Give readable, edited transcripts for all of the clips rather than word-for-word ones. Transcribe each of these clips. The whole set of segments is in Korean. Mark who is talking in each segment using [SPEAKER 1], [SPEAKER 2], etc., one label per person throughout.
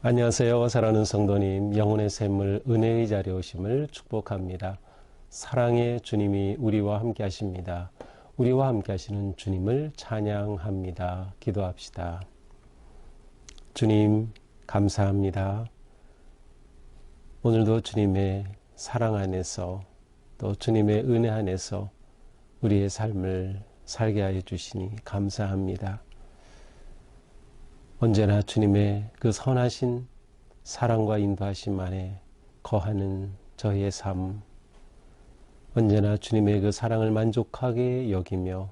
[SPEAKER 1] 안녕하세요. 사랑하는 성도님, 영혼의 샘물 은혜의 자리에 오심을 축복합니다. 사랑의 주님이 우리와 함께 하십니다. 우리와 함께 하시는 주님을 찬양합니다. 기도합시다. 주님, 감사합니다. 오늘도 주님의 사랑 안에서 또 주님의 은혜 안에서 우리의 삶을 살게 하여 주시니 감사합니다. 언제나 주님의 그 선하신 사랑과 인도하심 안에 거하는 저희의 삶, 언제나 주님의 그 사랑을 만족하게 여기며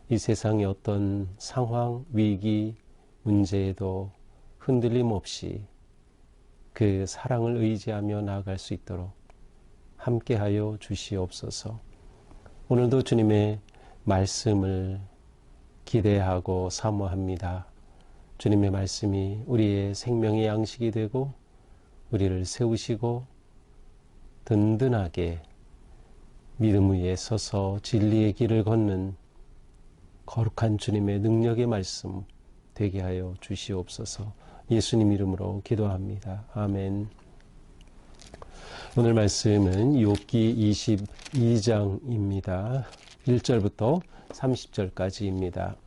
[SPEAKER 1] 이 세상의 어떤 상황, 위기, 문제에도 흔들림 없이 그 사랑을 의지하며 나아갈 수 있도록 함께하여 주시옵소서. 오늘도 주님의 말씀을 기대하고 사모합니다. 주님의 말씀이 우리의 생명의 양식이 되고 우리를 세우시고 든든하게 믿음 위에 서서 진리의 길을 걷는 거룩한 주님의 능력의 말씀 되게 하여 주시옵소서. 예수님 이름으로 기도합니다. 아멘. 오늘 말씀은 욥기 22장입니다. 1절부터 30절까지입니다.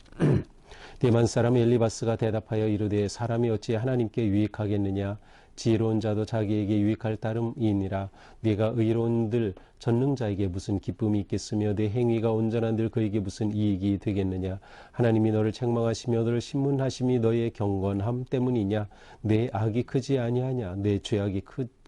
[SPEAKER 1] 대만 사람 엘리바스가 대답하여 이르되 사람이 어찌 하나님께 유익하겠느냐 지혜로운 자도 자기에게 유익할 따름이니라. 네가 의로운들 전능자에게 무슨 기쁨이 있겠으며 내 행위가 온전한들 그에게 무슨 이익이 되겠느냐. 하나님이 너를 책망하시며 너를 신문하심이 너의 경건함 때문이냐. 내 악이 크지 아니하냐. 내 죄악이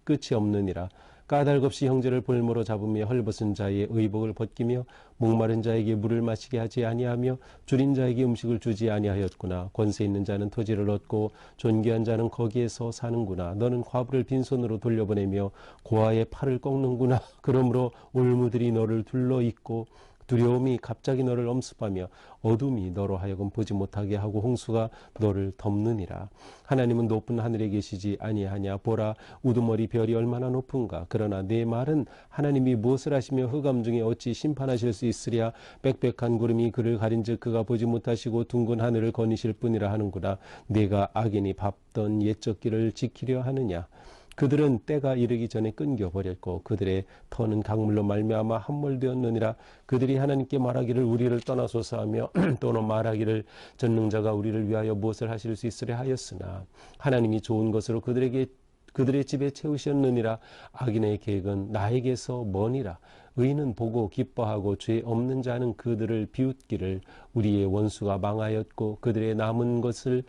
[SPEAKER 1] 끝이 없느니라. 까닭없이 형제를 볼모로 잡으며 헐벗은 자의 의복을 벗기며 목마른 자에게 물을 마시게 하지 아니하며 줄인 자에게 음식을 주지 아니하였구나. 권세 있는 자는 토지를 얻고 존귀한 자는 거기에서 사는구나. 너는 과부를 빈손으로 돌려보내며 고아의 팔을 꺾는구나. 그러므로 올무들이 너를 둘러있고 두려움이 갑자기 너를 엄습하며 어둠이 너로 하여금 보지 못하게 하고 홍수가 너를 덮느니라. 하나님은 높은 하늘에 계시지 아니하냐. 보라, 우두머리 별이 얼마나 높은가. 그러나 내 말은 하나님이 무엇을 하시며 흑암 중에 어찌 심판하실 수 있으랴. 빽빽한 구름이 그를 가린즉 그가 보지 못하시고 둥근 하늘을 거니실 뿐이라 하는구나. 내가 악인이 밟던 옛적 길을 지키려 하느냐. 그들은 때가 이르기 전에 끊겨버렸고 그들의 터는 강물로 말미암아 함몰되었느니라. 그들이 하나님께 말하기를 우리를 떠나소서 하며 또는 말하기를 전능자가 우리를 위하여 무엇을 하실 수 있으려 하였으나 하나님이 좋은 것으로 그들의 집에 채우셨느니라. 악인의 계획은 나에게서 머니라. 의인은 보고 기뻐하고 죄 없는 자는 그들을 비웃기를 우리의 원수가 망하였고 그들의 남은 것을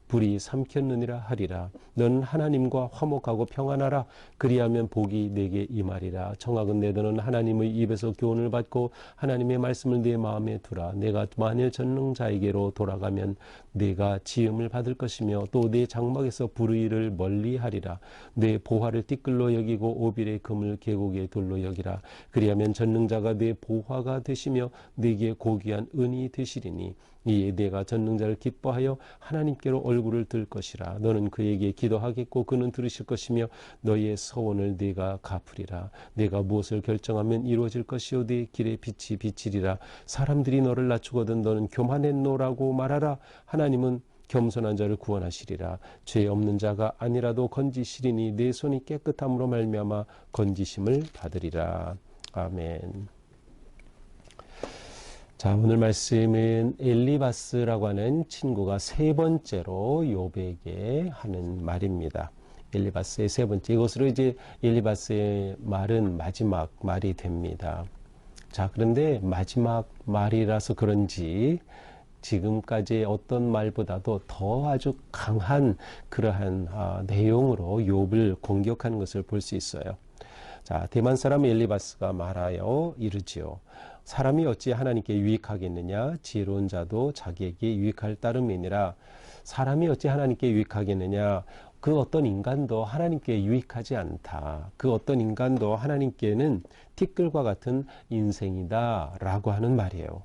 [SPEAKER 1] 불이 삼켰느니라 하리라. 너는 하나님과 화목하고 평안하라. 그리하면 복이 내게 임하리라. 청하건 내도는 하나님의 입에서 교훈을 받고 하나님의 말씀을 내 마음에 두라. 내가 만일 전능자에게로 돌아가면 내가 지음을 받을 것이며 또 내 장막에서 불의를 멀리하리라. 내 보화를 띠끌로 여기고 오빌의 금을 계곡의 돌로 여기라. 그리하면 전능자가 내 보화가 되시며 내게 고귀한 은이 되시리니 이에 내가 전능자를 기뻐하여 하나님께로 얼굴을 들 것이라. 너는 그에게 기도하겠고 그는 들으실 것이며 너희의 서원을 네가 갚으리라. 내가 무엇을 결정하면 이루어질 것이요 네 길에 빛이 비치리라. 사람들이 너를 낮추거든 너는 교만했노라고 말하라. 하나님은 겸손한 자를 구원하시리라. 죄 없는 자가 아니라도 건지시리니 내 손이 깨끗함으로 말미암아 건지심을 받으리라. 아멘. 자, 오늘 말씀은 엘리바스라고 하는 친구가 세 번째로 욥에게 하는 말입니다. 엘리바스의 세 번째. 이것으로 이제 엘리바스의 말은 마지막 말이 됩니다. 자, 그런데 마지막 말이라서 그런지 지금까지의 어떤 말보다도 더 아주 강한 그러한 내용으로 욥을 공격하는 것을 볼 수 있어요. 자, 대만 사람 엘리바스가 말하여 이르지요. 사람이 어찌 하나님께 유익하겠느냐. 지혜로운 자도 자기에게 유익할 따름이니라. 사람이 어찌 하나님께 유익하겠느냐. 그 어떤 인간도 하나님께 유익하지 않다. 그 어떤 인간도 하나님께는 티끌과 같은 인생이다 라고 하는 말이에요.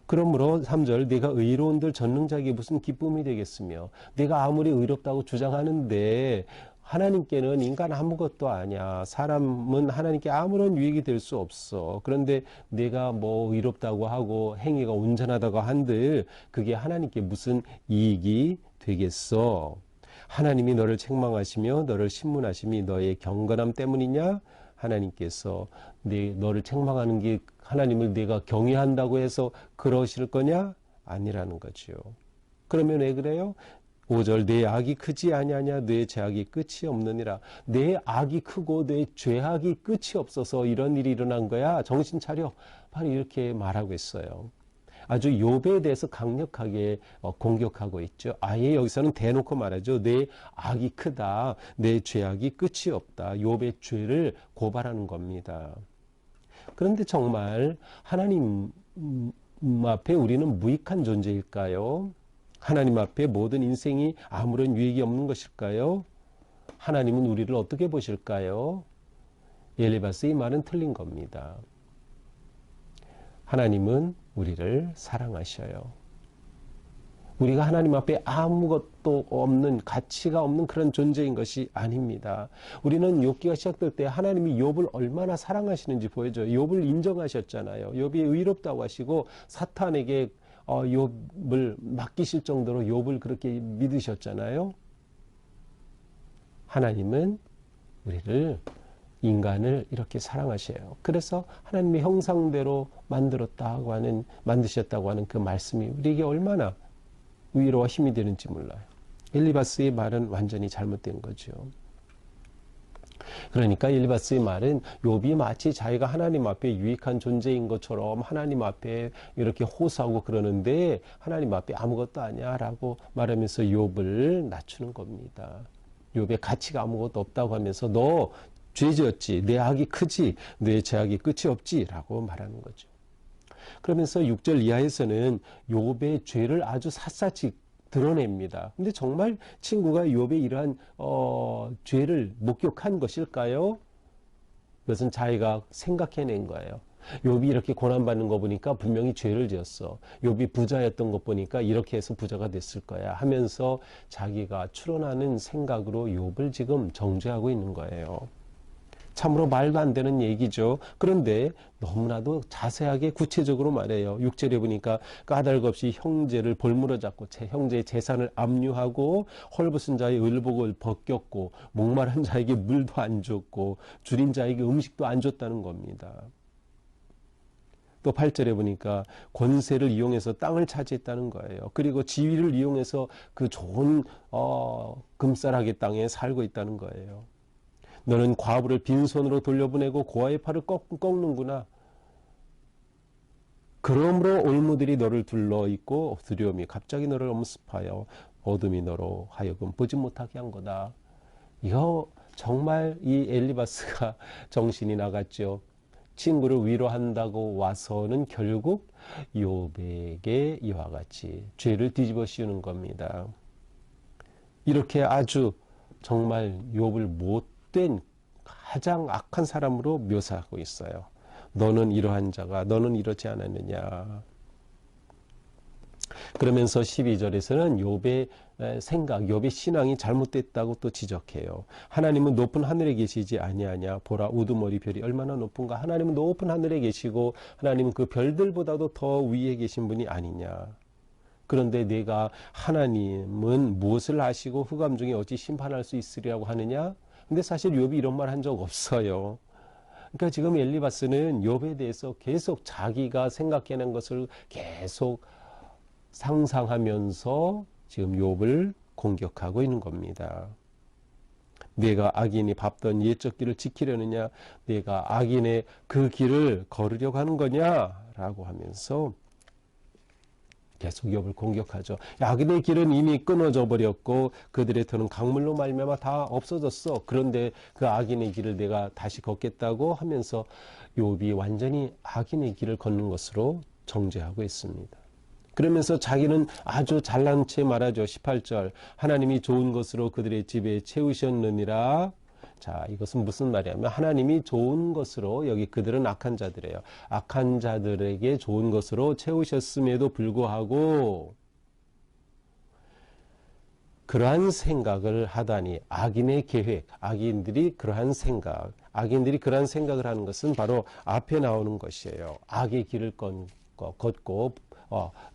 [SPEAKER 1] 그러므로 3절 내가 의로운들 전능자에게 무슨 기쁨이 되겠으며 내가 아무리 의롭다고 주장하는데 하나님께는 인간 아무것도 아니야. 사람은 하나님께 아무런 유익이 될 수 없어. 그런데 내가 뭐 의롭다고 하고 행위가 온전하다고 한들 그게 하나님께 무슨 이익이 되겠어. 하나님이 너를 책망하시며 너를 신문하심이 너의 경건함 때문이냐? 하나님께서 너를 책망하는 게 하나님을 내가 경외한다고 해서 그러실 거냐? 아니라는 거죠. 그러면 왜 그래요? 5절 내 악이 크지 아니하냐 내 죄악이 끝이 없느니라. 내 악이 크고 내 죄악이 끝이 없어서 이런 일이 일어난 거야. 정신 차려. 바로 이렇게 말하고 있어요. 아주 욥에 대해서 강력하게 공격하고 있죠. 아예 여기서는 대놓고 말하죠. 내 악이 크다. 내 죄악이 끝이 없다. 욥의 죄를 고발하는 겁니다. 그런데 정말 하나님 앞에 우리는 무익한 존재일까요? 하나님 앞에 모든 인생이 아무런 유익이 없는 것일까요? 하나님은 우리를 어떻게 보실까요? 엘리바스의 말은 틀린 겁니다. 하나님은 우리를 사랑하셔요. 우리가 하나님 앞에 아무것도 없는, 가치가 없는 그런 존재인 것이 아닙니다. 우리는 욥기가 시작될 때 하나님이 욥을 얼마나 사랑하시는지 보여줘요. 욥을 인정하셨잖아요. 욥이 의롭다고 하시고 사탄에게 욥을 맡기실 정도로 욥을 그렇게 믿으셨잖아요. 하나님은 우리를 인간을 이렇게 사랑하셔요. 그래서 하나님의 형상대로 만드셨다고 하는 그 말씀이 우리에게 얼마나 위로와 힘이 되는지 몰라요. 엘리바스의 말은 완전히 잘못된 거죠. 그러니까 엘리바스의 말은 욥이 마치 자기가 하나님 앞에 유익한 존재인 것처럼 하나님 앞에 이렇게 호소하고 그러는데 하나님 앞에 아무것도 아니야 라고 말하면서 욥을 낮추는 겁니다. 욥의 가치가 아무것도 없다고 하면서 너 죄 지었지, 내 악이 크지, 내 죄악이 끝이 없지 라고 말하는 거죠. 그러면서 6절 이하에서는 욥의 죄를 아주 샅샅이 드러냅니다. 근데 정말 친구가 욥의 이러한 죄를 목격한 것일까요? 그것은 자기가 생각해낸 거예요. 욥이 이렇게 고난받는 거 보니까 분명히 죄를 지었어. 욥이 부자였던 것 보니까 이렇게 해서 부자가 됐을 거야 하면서 자기가 추론하는 생각으로 욥을 지금 정죄하고 있는 거예요. 참으로 말도 안 되는 얘기죠. 그런데 너무나도 자세하게 구체적으로 말해요. 6절에 보니까 까닭없이 형제를 볼물어 잡고 형제의 재산을 압류하고 헐벗은 자의 의복을 벗겼고 목마른 자에게 물도 안 줬고 줄인 자에게 음식도 안 줬다는 겁니다. 또 8절에 보니까 권세를 이용해서 땅을 차지했다는 거예요. 그리고 지위를 이용해서 그 좋은 금싸라기 땅에 살고 있다는 거예요. 너는 과부를 빈손으로 돌려보내고 고아의 팔을 꺾는구나. 그러므로 올무들이 너를 둘러있고 두려움이 갑자기 너를 엄습하여 어둠이 너로 하여금 보지 못하게 한 거다. 이거 정말 이 엘리바스가 정신이 나갔죠. 친구를 위로한다고 와서는 결국 욥에게 이와 같이 죄를 뒤집어 씌우는 겁니다. 이렇게 아주 정말 욥을 못된 가장 악한 사람으로 묘사하고 있어요. 너는 이러한 자가 너는 이렇지 않았느냐. 그러면서 12절에서는 욥의 생각, 욥의 신앙이 잘못됐다고 또 지적해요. 하나님은 높은 하늘에 계시지 아니하냐. 보라 우두머리 별이 얼마나 높은가. 하나님은 높은 하늘에 계시고 하나님은 그 별들보다도 더 위에 계신 분이 아니냐. 그런데 내가 하나님은 무엇을 아시고 흑암 중에 어찌 심판할 수 있으리라고 하느냐. 근데 사실 욥이 이런 말 한 적 없어요. 그러니까 지금 엘리바스는 욥에 대해서 계속 자기가 생각해낸 것을 계속 상상하면서 지금 욥을 공격하고 있는 겁니다. 내가 악인이 밟던 옛적 길을 지키려느냐, 내가 악인의 그 길을 걸으려고 하는 거냐라고 하면서 계속 욥을 공격하죠. 악인의 길은 이미 끊어져 버렸고 그들의 터는 강물로 말미암아 다 없어졌어. 그런데 그 악인의 길을 내가 다시 걷겠다고 하면서 욥이 완전히 악인의 길을 걷는 것으로 정죄하고 있습니다. 그러면서 자기는 아주 잘난 체 말하죠. 18절 하나님이 좋은 것으로 그들의 집에 채우셨느니라. 자, 이것은 무슨 말이냐면 하나님이 좋은 것으로, 여기 그들은 악한 자들이에요. 악한 자들에게 좋은 것으로 채우셨음에도 불구하고 그러한 생각을 하다니, 악인의 계획, 악인들이 그러한 생각을 하는 것은 바로 앞에 나오는 것이에요. 악의 길을 걷고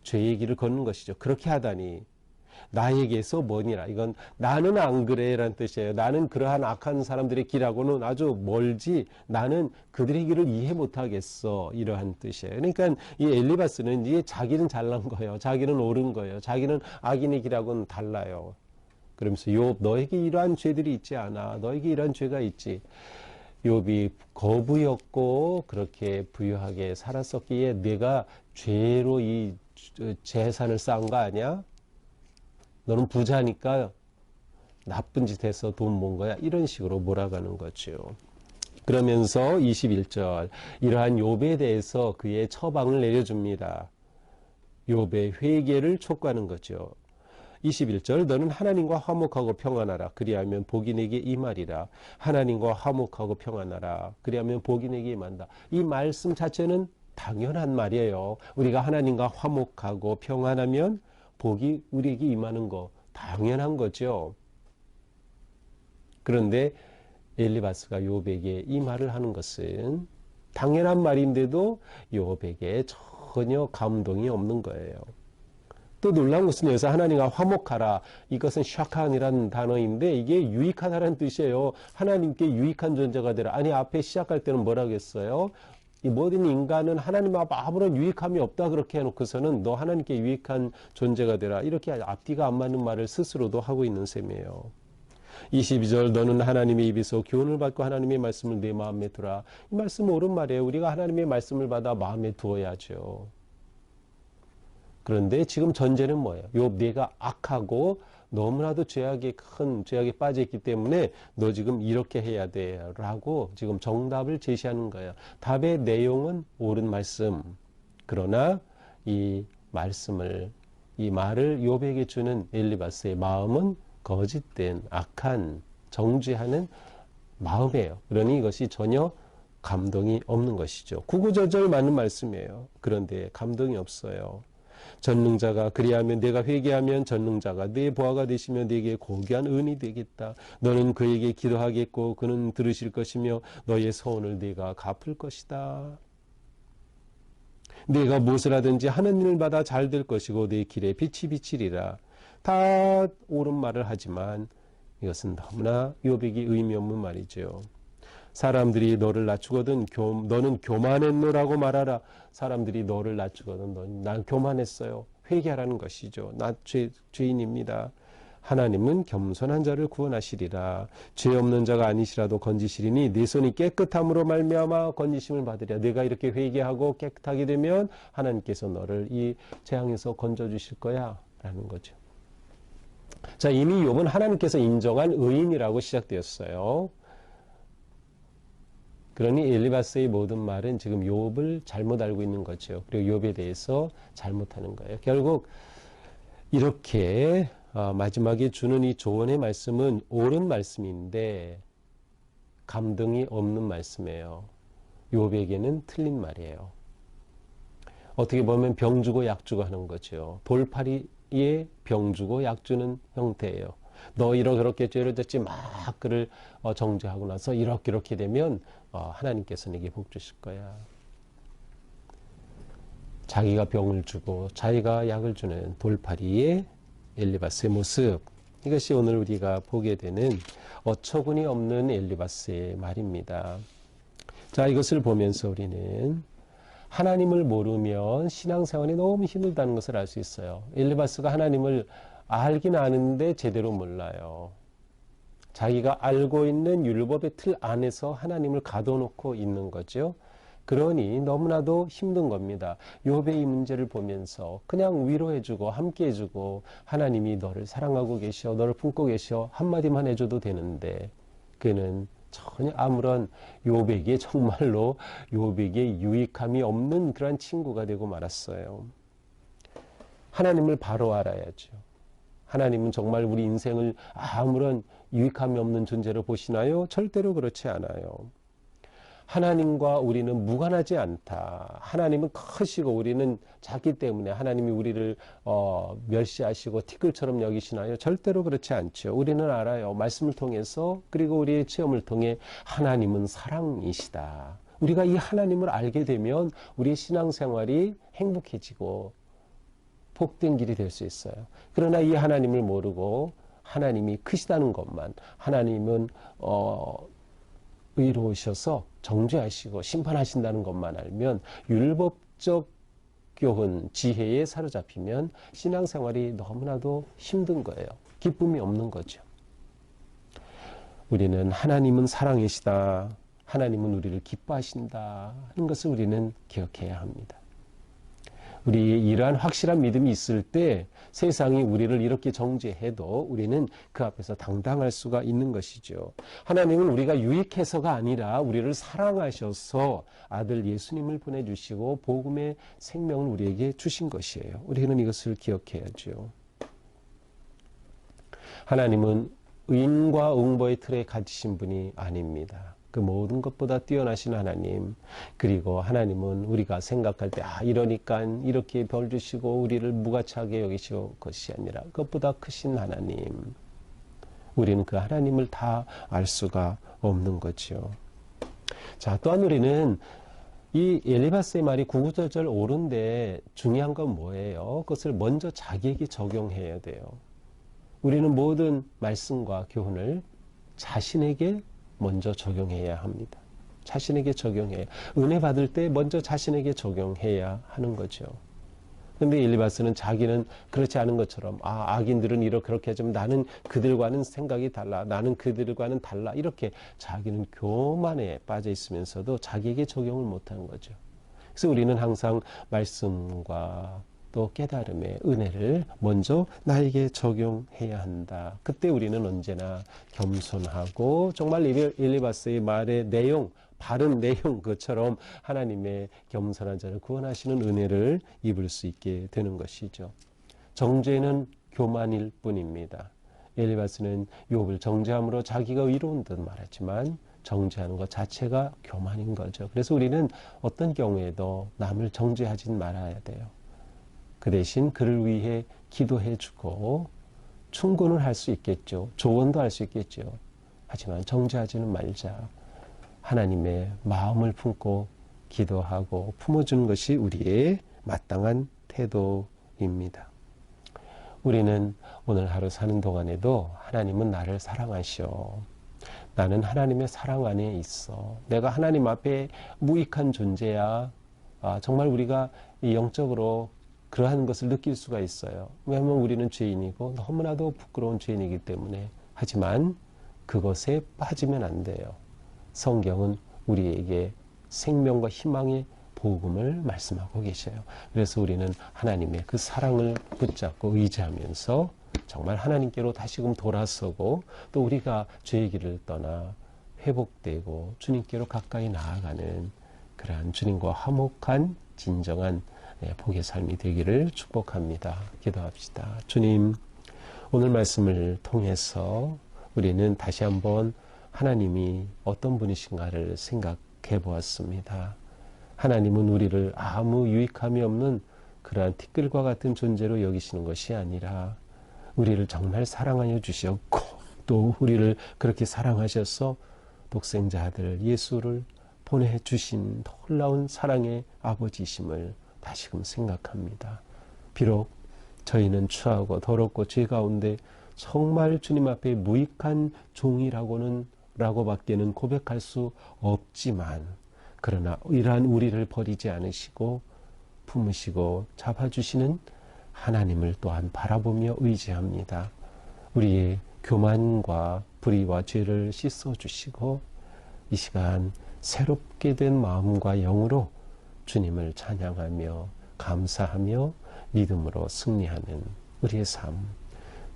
[SPEAKER 1] 죄의 길을 걷는 것이죠. 그렇게 하다니 나에게서 머니라. 이건 나는 안 그래라는 뜻이에요. 나는 그러한 악한 사람들의 길하고는 아주 멀지, 나는 그들의 길을 이해 못하겠어, 이러한 뜻이에요. 그러니까 이 엘리바스는 이게 자기는 잘난 거예요. 자기는 옳은 거예요. 자기는 악인의 길하고는 달라요. 그러면서 욥, 너에게 이러한 죄들이 있지 않아. 너에게 이러한 죄가 있지. 욥이 거부였고 그렇게 부유하게 살았었기에 내가 죄로 이 재산을 쌓은 거 아니야? 너는 부자니까 나쁜 짓 해서 돈 모은 거야. 이런 식으로 몰아가는 거죠. 그러면서 21절, 이러한 욥에 대해서 그의 처방을 내려줍니다. 욥의 회개를 촉구하는 거죠. 21절, 너는 하나님과 화목하고 평안하라. 그리하면 복이 내게 임하리라. 하나님과 화목하고 평안하라. 그리하면 복이 내게 임한다. 이 말씀 자체는 당연한 말이에요. 우리가 하나님과 화목하고 평안하면 복이 우리에게 임하는 거 당연한 거죠. 그런데 엘리바스가 욥에게 이 말을 하는 것은 당연한 말인데도 욥에게 전혀 감동이 없는 거예요. 또 놀라운 것은 여기서 하나님과 화목하라. 이것은 샤칸이라는 단어인데 이게 유익하다는 뜻이에요. 하나님께 유익한 존재가 되라. 아니 앞에 시작할 때는 뭐라고 했어요? 이 모든 인간은 하나님 앞 아무런 유익함이 없다 그렇게 해놓고서는 너 하나님께 유익한 존재가 되라. 이렇게 앞뒤가 안 맞는 말을 스스로도 하고 있는 셈이에요. 22절, 너는 하나님의 입에서 교훈을 받고 하나님의 말씀을 내 마음에 두라. 이 말씀은 옳은 말이에요. 우리가 하나님의 말씀을 받아 마음에 두어야죠. 그런데 지금 전제는 뭐예요? 욥, 내가 악하고 너무나도 큰 죄악에 빠져있기 때문에 너 지금 이렇게 해야 돼 라고 지금 정답을 제시하는 거예요. 답의 내용은 옳은 말씀. 그러나 이 말씀을, 이 말을 욥에게 주는 엘리바스의 마음은 거짓된 악한 정죄하는 마음이에요. 그러니 이것이 전혀 감동이 없는 것이죠. 구구절절 맞는 말씀이에요. 그런데 감동이 없어요. 전능자가 그리하면 내가 회개하면 전능자가 내 보화가 되시며 내게 고귀한 은이 되겠다. 너는 그에게 기도하겠고 그는 들으실 것이며 너의 소원을 내가 갚을 것이다. 내가 무엇을 하든지 하는 일을 받아 잘 될 것이고 내 길에 빛이 비치리라. 다 옳은 말을 하지만 이것은 너무나 욥에게 의미 없는 말이죠. 사람들이 너를 낮추거든 너는 교만했노라고 말하라. 사람들이 너를 낮추거든 난 교만했어요. 회개하라는 것이죠. 나 죄인입니다. 하나님은 겸손한 자를 구원하시리라. 죄 없는 자가 아니시라도 건지시리니 네 손이 깨끗함으로 말미암아 건지심을 받으리라. 내가 이렇게 회개하고 깨끗하게 되면 하나님께서 너를 이 재앙에서 건져주실 거야 라는 거죠. 자, 이미 욥은 하나님께서 인정한 의인이라고 시작되었어요. 그러니 엘리바스의 모든 말은 지금 욥을 잘못 알고 있는 거죠. 그리고 욥에 대해서 잘못하는 거예요. 결국 이렇게 마지막에 주는 이 조언의 말씀은 옳은 말씀인데 감동이 없는 말씀이에요. 욥에게는 틀린 말이에요. 어떻게 보면 병 주고 약 주고 하는 거죠. 돌팔이에 병 주고 약 주는 형태예요. 너 이렇게 죄를 졌지 막 그를 정죄하고 나서 이렇게 되면 하나님께서 내게 복 주실 거야. 자기가 병을 주고 자기가 약을 주는 돌팔이의 엘리바스의 모습. 이것이 오늘 우리가 보게 되는 어처구니 없는 엘리바스의 말입니다. 자, 이것을 보면서 우리는 하나님을 모르면 신앙생활이 너무 힘들다는 것을 알 수 있어요. 엘리바스가 하나님을 알긴 아는데 제대로 몰라요. 자기가 알고 있는 율법의 틀 안에서 하나님을 가둬놓고 있는 거죠. 그러니 너무나도 힘든 겁니다. 욥의 이 문제를 보면서 그냥 위로해주고 함께해주고 하나님이 너를 사랑하고 계셔, 너를 품고 계셔 한마디만 해줘도 되는데 그는 전혀 아무런 욥에게 정말로 욥에게 유익함이 없는 그런 친구가 되고 말았어요. 하나님을 바로 알아야죠. 하나님은 정말 우리 인생을 아무런 유익함이 없는 존재로 보시나요? 절대로 그렇지 않아요. 하나님과 우리는 무관하지 않다. 하나님은 크시고 우리는 작기 때문에 하나님이 우리를 멸시하시고 티끌처럼 여기시나요? 절대로 그렇지 않죠. 우리는 알아요. 말씀을 통해서 그리고 우리의 체험을 통해 하나님은 사랑이시다. 우리가 이 하나님을 알게 되면 우리의 신앙생활이 행복해지고 복된 길이 될 수 있어요. 그러나 이 하나님을 모르고 하나님이 크시다는 것만, 하나님은 의로우셔서 정죄하시고 심판하신다는 것만 알면, 율법적 교훈, 지혜에 사로잡히면 신앙생활이 너무나도 힘든 거예요. 기쁨이 없는 거죠. 우리는 하나님은 사랑이시다, 하나님은 우리를 기뻐하신다 하는 것을 우리는 기억해야 합니다. 우리 이러한 확실한 믿음이 있을 때 세상이 우리를 이렇게 정죄해도 우리는 그 앞에서 당당할 수가 있는 것이죠. 하나님은 우리가 유익해서가 아니라 우리를 사랑하셔서 아들 예수님을 보내주시고 복음의 생명을 우리에게 주신 것이에요. 우리는 이것을 기억해야죠. 하나님은 의인과 응보의 틀에 갇히신 분이 아닙니다. 그 모든 것보다 뛰어나신 하나님, 그리고 하나님은 우리가 생각할 때 이러니까 이렇게 벌 주시고 우리를 무가치하게 여기시고 것이 아니라 그것보다 크신 하나님, 우리는 그 하나님을 다 알 수가 없는 거죠. 자, 또한 우리는 이 엘리바스의 말이 구구절절 옳은데 중요한 건 뭐예요? 그것을 먼저 자기에게 적용해야 돼요. 우리는 모든 말씀과 교훈을 자신에게 먼저 적용해야 합니다. 자신에게 적용해야, 은혜 받을 때 먼저 자신에게 적용해야 하는 거죠. 그런데 엘리바스는 자기는 그렇지 않은 것처럼, 악인들은 그렇게 하지만 나는 그들과는 생각이 달라, 나는 그들과는 달라, 이렇게 자기는 교만에 빠져 있으면서도 자기에게 적용을 못하는 거죠. 그래서 우리는 항상 말씀과 또 깨달음의 은혜를 먼저 나에게 적용해야 한다. 그때 우리는 언제나 겸손하고 정말 엘리바스의 말의 내용, 바른 내용 것처럼 하나님의 겸손한 자를 구원하시는 은혜를 입을 수 있게 되는 것이죠. 정죄는 교만일 뿐입니다. 엘리바스는 욥을 정죄함으로 자기가 의로운 듯 말했지만 정죄하는 것 자체가 교만인 거죠. 그래서 우리는 어떤 경우에도 남을 정죄하진 말아야 돼요. 그 대신 그를 위해 기도해주고 충고는 할 수 있겠죠. 조언도 할 수 있겠죠. 하지만 정죄하지는 말자. 하나님의 마음을 품고 기도하고 품어주는 것이 우리의 마땅한 태도입니다. 우리는 오늘 하루 사는 동안에도 하나님은 나를 사랑하셔. 나는 하나님의 사랑 안에 있어. 내가 하나님 앞에 무익한 존재야. 정말 우리가 영적으로 그러한 것을 느낄 수가 있어요. 왜냐하면 우리는 죄인이고 너무나도 부끄러운 죄인이기 때문에. 하지만 그것에 빠지면 안 돼요. 성경은 우리에게 생명과 희망의 복음을 말씀하고 계셔요. 그래서 우리는 하나님의 그 사랑을 붙잡고 의지하면서 정말 하나님께로 다시금 돌아서고 또 우리가 죄의 길을 떠나 회복되고 주님께로 가까이 나아가는 그러한 주님과 화목한 진정한 복의 삶이 되기를 축복합니다. 기도합시다. 주님, 오늘 말씀을 통해서 우리는 다시 한번 하나님이 어떤 분이신가를 생각해 보았습니다. 하나님은 우리를 아무 유익함이 없는 그러한 티끌과 같은 존재로 여기시는 것이 아니라 우리를 정말 사랑하여 주셨고 또 우리를 그렇게 사랑하셔서 독생자 아들 예수를 보내주신 놀라운 사랑의 아버지심을 다시금 생각합니다. 비록 저희는 추하고 더럽고 죄 가운데 정말 주님 앞에 무익한 종이라고밖에는 고백할 수 없지만 그러나 이러한 우리를 버리지 않으시고 품으시고 잡아주시는 하나님을 또한 바라보며 의지합니다. 우리의 교만과 불의와 죄를 씻어주시고 이 시간 새롭게 된 마음과 영으로 주님을 찬양하며 감사하며 믿음으로 승리하는 우리의 삶,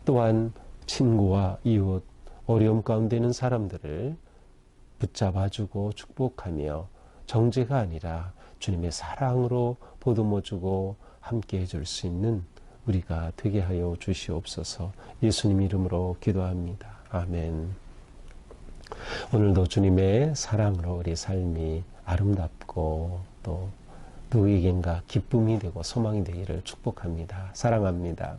[SPEAKER 1] 또한 친구와 이웃, 어려움 가운데 있는 사람들을 붙잡아주고 축복하며 정죄가 아니라 주님의 사랑으로 보듬어주고 함께 해줄 수 있는 우리가 되게 하여 주시옵소서. 예수님 이름으로 기도합니다. 아멘. 오늘도 주님의 사랑으로 우리 삶이 아름답고 또 누구에겐가 기쁨이 되고 소망이 되기를 축복합니다. 사랑합니다.